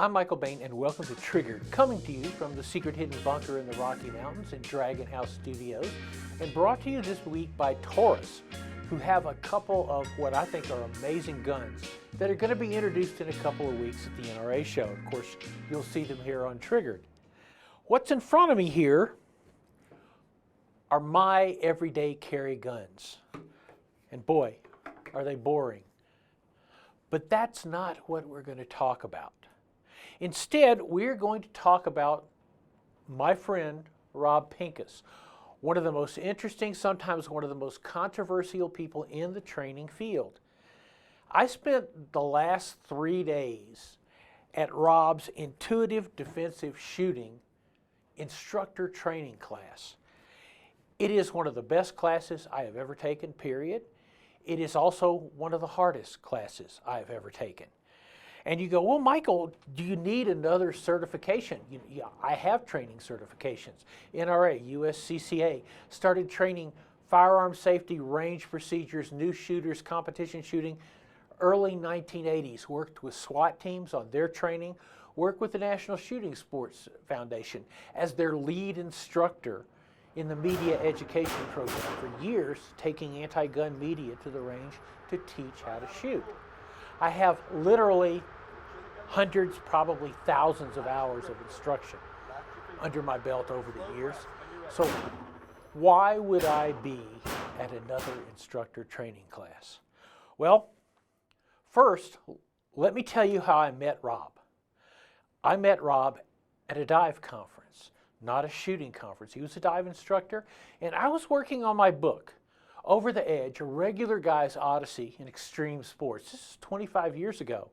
I'm Michael Bain, and welcome to Triggered, coming to you from the secret hidden bunker in the Rocky Mountains in Dragon House Studios, and brought to you this week by Taurus, who have a couple of what I think are amazing guns that are going to be introduced in a couple of weeks at the NRA show. Of course, you'll see them here on Triggered. What's in front of me here are my everyday carry guns. And boy, are they boring. But that's not what we're going to talk about. Instead, we're going to talk about my friend, Rob Pincus, one of the most interesting, sometimes one of the most controversial people in the training field. I spent the last 3 days at Rob's Intuitive Defensive Shooting instructor training class. It is one of the best classes I have ever taken, period. It is also one of the hardest classes I have ever taken. And you go, well, Michael, do you need another certification? Yeah, I have training certifications. NRA, I.C.E, started training firearm safety, range procedures, new shooters, competition shooting, early 1980s. Worked with SWAT teams on their training, worked with the National Shooting Sports Foundation as their lead instructor in the media education program for years, taking anti-gun media to the range to teach how to shoot. I have literally hundreds, probably thousands of hours of instruction under my belt over the years. So why would I be at another instructor training class? Well, first, let me tell you how I met Rob. I met Rob at a dive conference, not a shooting conference. He was a dive instructor, and I was working on my book, Over the Edge, A Regular Guy's Odyssey in Extreme Sports. This is 25 years ago.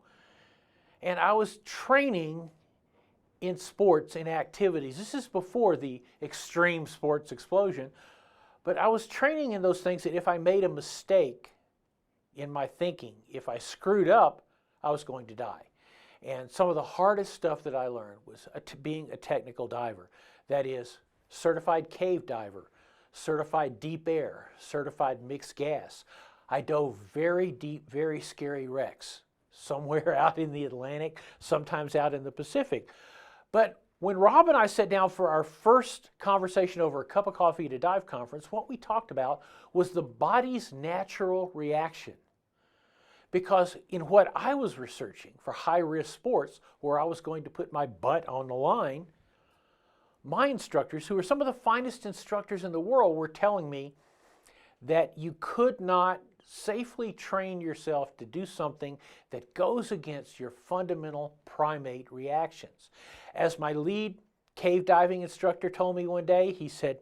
And I was training in sports and activities. This is before the extreme sports explosion. But I was training in those things that if I made a mistake in my thinking, if I screwed up, I was going to die. And some of the hardest stuff that I learned was being a technical diver. That is, certified cave diver, certified deep air, certified mixed gas. I dove very deep, very scary wrecks, somewhere out in the Atlantic, sometimes out in the Pacific. But when Rob and I sat down for our first conversation over a cup of coffee at a dive conference, what we talked about was the body's natural reaction. Because in what I was researching for high-risk sports, where I was going to put my butt on the line, my instructors, who are some of the finest instructors in the world, were telling me that you could not safely train yourself to do something that goes against your fundamental primate reactions. As my lead cave diving instructor told me one day, he said,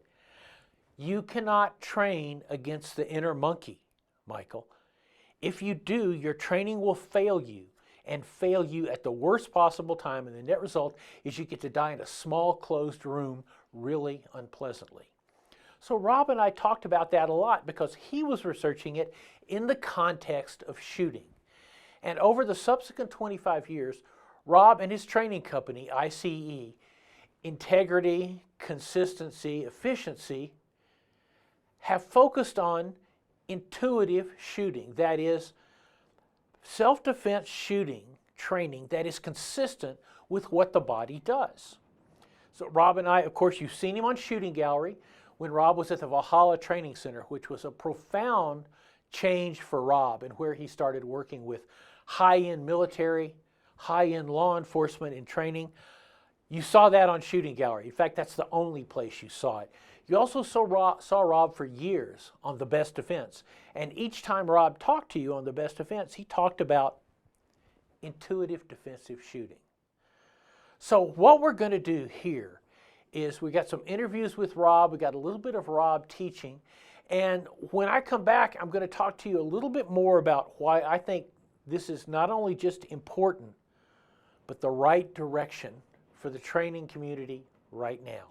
"You cannot train against the inner monkey, Michael. If you do, your training will fail you, and fail you at the worst possible time, and the net result is you get to die in a small closed room really unpleasantly." So Rob and I talked about that a lot because he was researching it in the context of shooting. And over the subsequent 25 years, Rob and his training company, I.C.E, integrity, consistency, efficiency, have focused on intuitive shooting. That is, self-defense shooting training that is consistent with what the body does. So Rob and I, of course, you've seen him on Shooting Gallery when Rob was at the Valhalla Training Center, which was a profound change for Rob and where he started working with high-end military, high-end law enforcement in training. You saw that on Shooting Gallery. In fact, that's the only place you saw it. You also saw Rob for years on The Best Defense. And each time Rob talked to you on The Best Defense, he talked about intuitive defensive shooting. So what we're going to do here is we got some interviews with Rob. We got a little bit of Rob teaching. And when I come back, I'm going to talk to you a little bit more about why I think this is not only just important, but the right direction for the training community right now.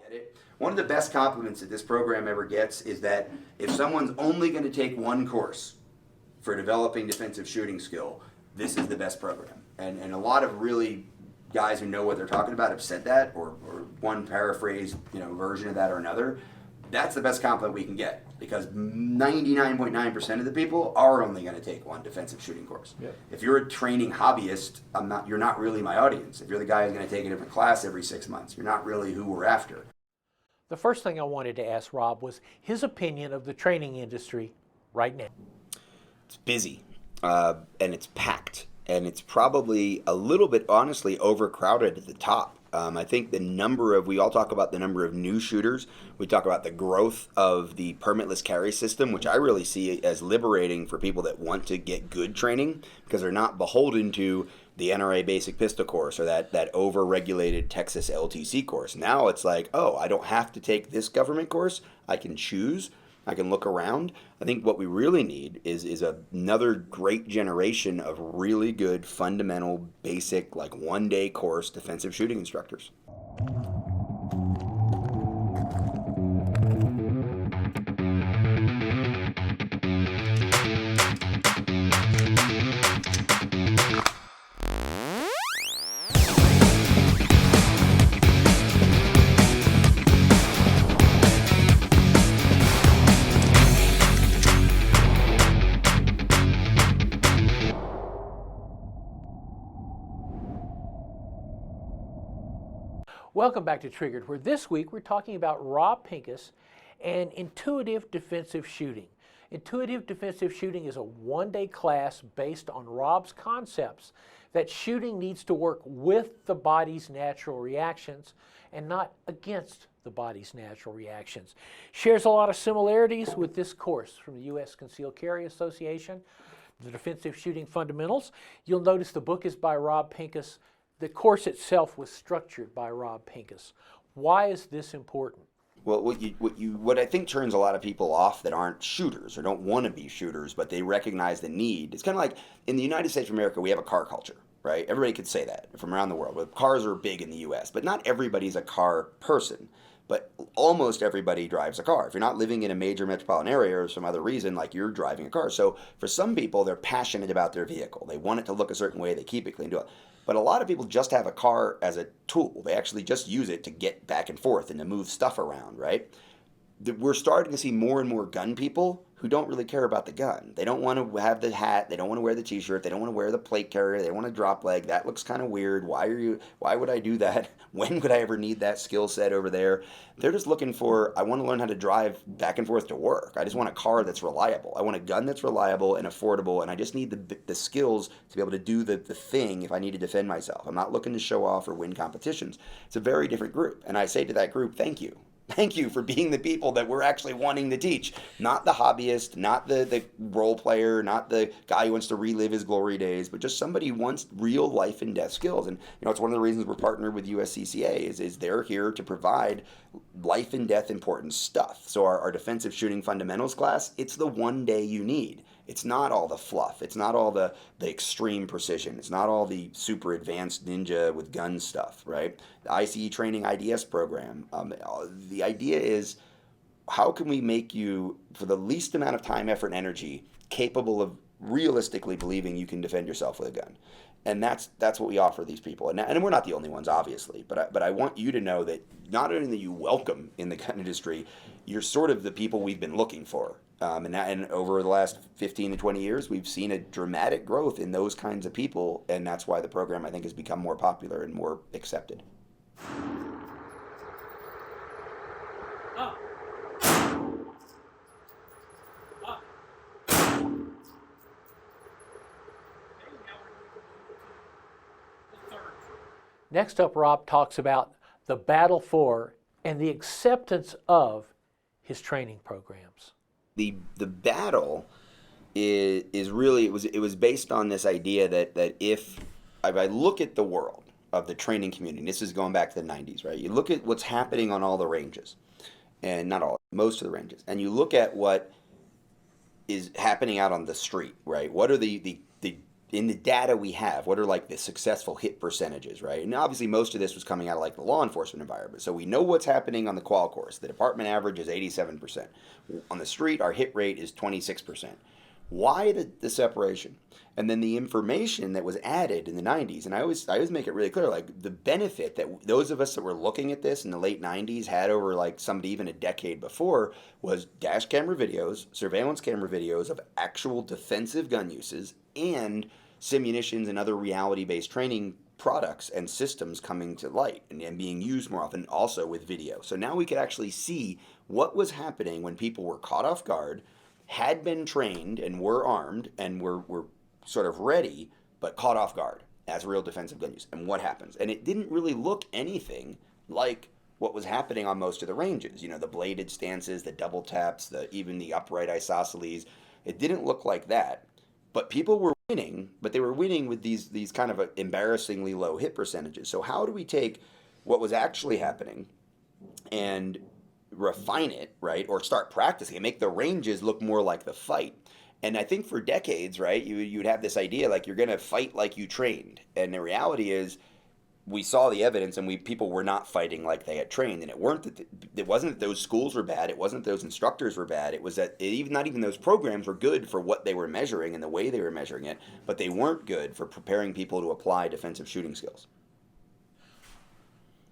One of the best compliments that this program ever gets is that if someone's only going to take one course for developing defensive shooting skill, this is the best program. And a lot of really guys who know what they're talking about have said that, or one paraphrase version of that or another. That's the best compliment we can get. because 99.9% of the people are only going to take one defensive shooting course. Yep. If you're a training hobbyist, you're not really my audience. If you're the guy who's going to take a different class every 6 months, you're not really who we're after. The first thing I wanted to ask Rob was his opinion of the training industry right now. It's busy, and it's packed, and it's probably a little bit, honestly, overcrowded at the top. I think we all talk about the number of new shooters. We talk about the growth of the permitless carry system, which I really see as liberating for people that want to get good training because they're not beholden to the NRA basic pistol course or that over-regulated Texas LTC course. Now it's like, oh, I don't have to take this government course. I can choose. I can look around. I think what we really need is another great generation of really good, fundamental, basic, like one-day course defensive shooting instructors. Welcome back to Triggered, where this week we're talking about Rob Pincus and intuitive defensive shooting. Intuitive defensive shooting is a one-day class based on Rob's concepts that shooting needs to work with the body's natural reactions and not against the body's natural reactions. Shares a lot of similarities with this course from the U.S. Concealed Carry Association, the Defensive Shooting Fundamentals. You'll notice the book is by Rob Pincus. The course itself was structured by Rob Pincus. Why is this important? Well, what I think turns a lot of people off that aren't shooters or don't want to be shooters, but they recognize the need. It's kind of like in the United States of America, we have a car culture, right? Everybody could say that from around the world. But cars are big in the U.S., but not everybody's a car person. But almost everybody drives a car. If you're not living in a major metropolitan area or some other reason, like you're driving a car. So for some people, they're passionate about their vehicle. They want it to look a certain way. They keep it clean, do it. But a lot of people just have a car as a tool. They actually just use it to get back and forth and to move stuff around, right? We're starting to see more and more gun people who don't really care about the gun. They don't want to have the hat. They don't want to wear the t-shirt. They don't want to wear the plate carrier. They don't want to drop leg. That looks kind of weird. Why would I do that? When would I ever need that skill set over there? They're just looking for, I want to learn how to drive back and forth to work. I just want a car that's reliable. I want a gun that's reliable and affordable, and I just need the skills to be able to do the thing if I need to defend myself. I'm not looking to show off or win competitions. It's a very different group, and I say to that group, thank you. Thank you for being the people that we're actually wanting to teach. Not the hobbyist, not the role player, not the guy who wants to relive his glory days, but just somebody who wants real life and death skills. And it's one of the reasons we're partnered with I.C.E is they're here to provide life and death important stuff. So our defensive shooting fundamentals class, it's the one day you need. It's not all the fluff. It's not all the extreme precision. It's not all the super advanced ninja with gun stuff, right? The I.C.E training IDS program. The idea is, how can we make you, for the least amount of time, effort, and energy, capable of realistically believing you can defend yourself with a gun? And that's what we offer these people. And we're not the only ones, obviously. But I want you to know that not only that you welcome in the gun industry, you're sort of the people we've been looking for. And over the last 15 to 20 years, we've seen a dramatic growth in those kinds of people. And that's why the program, I think, has become more popular and more accepted. Next up, Rob talks about the battle for and the acceptance of his training programs. The battle is really, it was based on this idea that if I look at the world of the training community, this is going back to the 90s, right? You look at what's happening on all the ranges, and not all, most of the ranges, and you look at what is happening out on the street, right? What are the in the data we have, what are like the successful hit percentages, right? And obviously most of this was coming out of like the law enforcement environment. So we know what's happening on the qual course. The department average is 87%. On the street, our hit rate is 26%. Why the separation? And then the information that was added in the 90s, and I always make it really clear, like the benefit that those of us that were looking at this in the late 90s had over like somebody even a decade before was dash camera videos, surveillance camera videos of actual defensive gun uses, and simunitions and other reality-based training products and systems coming to light and being used more often, also with video. So now we could actually see what was happening when people were caught off guard, had been trained and were armed and were sort of ready, but caught off guard as real defensive gun use, and what happens. And it didn't really look anything like what was happening on most of the ranges. You know, the bladed stances, the double taps, even the upright isosceles. It didn't look like that. But people were winning, but they were winning with these kind of embarrassingly low hit percentages. So how do we take what was actually happening and refine it, right? Or start practicing and make the ranges look more like the fight? And I think for decades, right, you'd have this idea like you're going to fight like you trained. And the reality is we saw the evidence and people were not fighting like they had trained. And it wasn't that those schools were bad. It wasn't that those instructors were bad. It was that not even those programs were good for what they were measuring and the way they were measuring it, but they weren't good for preparing people to apply defensive shooting skills.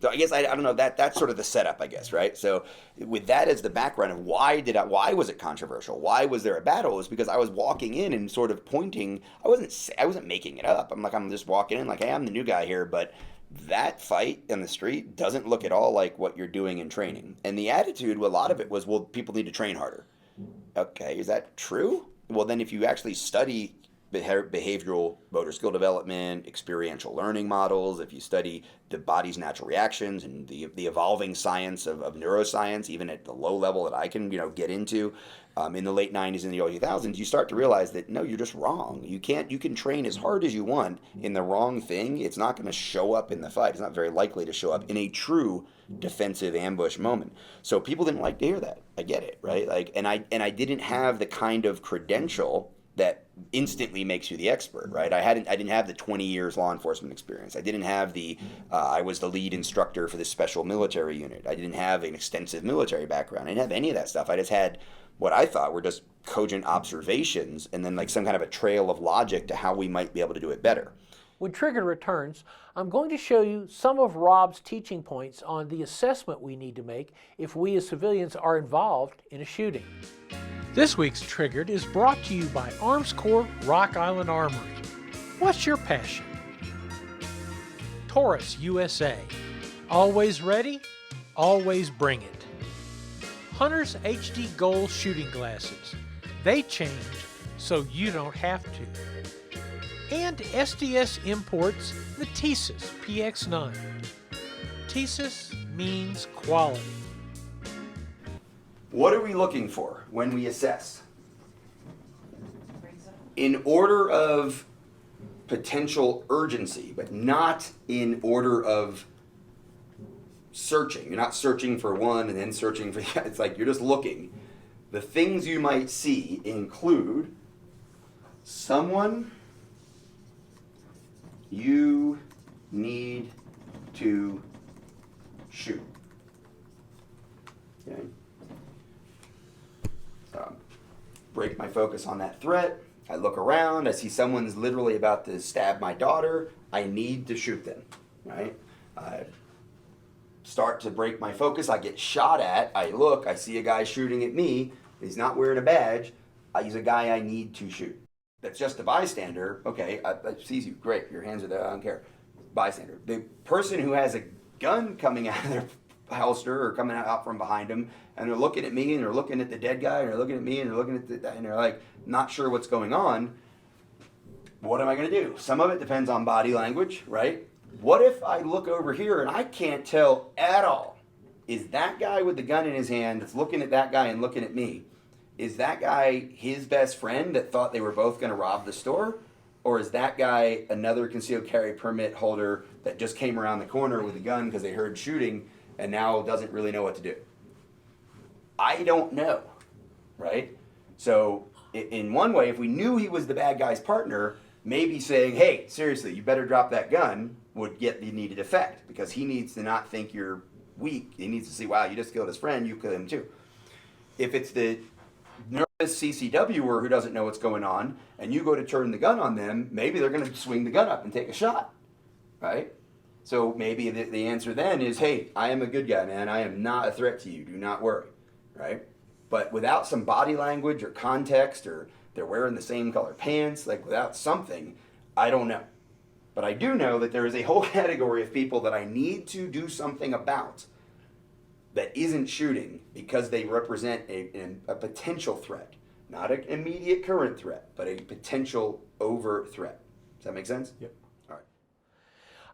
So I guess I don't know, that's sort of the setup, I guess, right? So with that as the background of why was it controversial? Why was there a battle? Is because I was walking in and sort of pointing. I wasn't making it up. I'm just walking in like, hey, I'm the new guy here, but that fight in the street doesn't look at all like what you're doing in training. And the attitude, a lot of it was, well, people need to train harder. Okay, is that true? Well, then if you actually study behavioral motor skill development, experiential learning models, if you study the body's natural reactions and the evolving science of neuroscience, even at the low level that I can get into in the late 90s and the early 2000s, you start to realize that no, you're just wrong. You can train as hard as you want in the wrong thing. It's not going to show up in the fight. It's not very likely to show up in a true defensive ambush moment. So people didn't like to hear that. I get it, right? Like, and I didn't have the kind of credential that instantly makes you the expert, right? I didn't have the 20 years law enforcement experience. I didn't have I was the lead instructor for this special military unit. I didn't have an extensive military background. I didn't have any of that stuff. I just had what I thought were just cogent observations and then like some kind of a trail of logic to how we might be able to do it better. When Triggered returns, I'm going to show you some of Rob's teaching points on the assessment we need to make if we as civilians are involved in a shooting. This week's Triggered is brought to you by Arms Corps Rock Island Armory. What's your passion? Taurus USA. Always ready, always bring it. Hunter's HD Gold shooting glasses. They change so you don't have to. And SDS imports the Thesis PX9. Thesis means quality. What are we looking for when we assess? In order of potential urgency, but not in order of searching. You're not searching for one and then searching for the other. It's like you're just looking. The things you might see include someone you need to shoot. Okay. Break my focus on that threat. I look around. I see someone's literally about to stab my daughter. I need to shoot them. Right? I start to break my focus. I get shot at. I look. I see a guy shooting at me. He's not wearing a badge. He's a guy I need to shoot. That's just a bystander. Okay, I sees you. Great. Your hands are there. I don't care. Bystander. The person who has a gun coming out of their holster or coming out from behind them, and they're looking at me and they're looking at the dead guy and they're looking at me and they're looking at and they're like not sure what's going on. What am I going to do? Some of it depends on body language, right? What if I look over here and I can't tell at all? Is that guy with the gun in his hand that's looking at that guy and looking at me, is that guy his best friend that thought they were both going to rob the store? Or is that guy another concealed carry permit holder that just came around the corner with a gun because they heard shooting and now doesn't really know what to do? I don't know, right? So in one way, if we knew he was the bad guy's partner, maybe saying, hey, seriously, you better drop that gun would get the needed effect, because he needs to not think you're weak. He needs to see, wow, you just killed his friend, you killed him too. If it's the nervous CCWer who doesn't know what's going on, and you go to turn the gun on them, maybe they're going to swing the gun up and take a shot, right? So maybe the answer then is, hey, I am a good guy, man. I am not a threat to you. Do not worry, right? But without some body language or context, or they're wearing the same color pants, like without something, I don't know. But I do know that there is a whole category of people that I need to do something about that isn't shooting because they represent a potential threat. Not an immediate current threat, but a potential overt threat. Does that make sense? Yep. All right.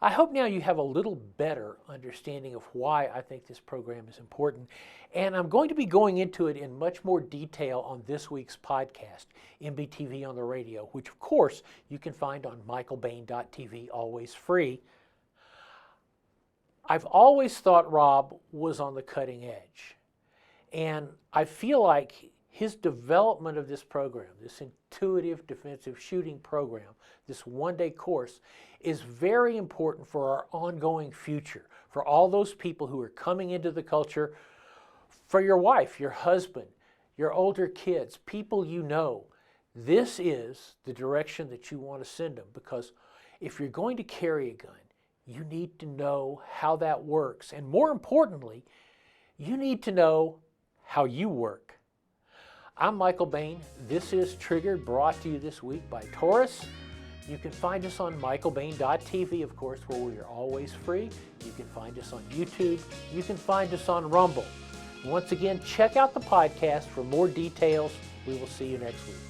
I hope now you have a little better understanding of why I think this program is important. And I'm going to be going into it in much more detail on this week's podcast, MBTV on the Radio, which of course you can find on michaelbain.tv, always free. I've always thought Rob was on the cutting edge. And I feel like his development of this program, this intuitive defensive shooting program, this one-day course, is very important for our ongoing future, for all those people who are coming into the culture, for your wife, your husband, your older kids, people you know. This is the direction that you want to send them, because if you're going to carry a gun, you need to know how that works. And more importantly, you need to know how you work. I'm Michael Bain. This is Triggered, brought to you this week by Taurus. You can find us on michaelbain.tv, of course, where we are always free. You can find us on YouTube. You can find us on Rumble. Once again, check out the podcast for more details. We will see you next week.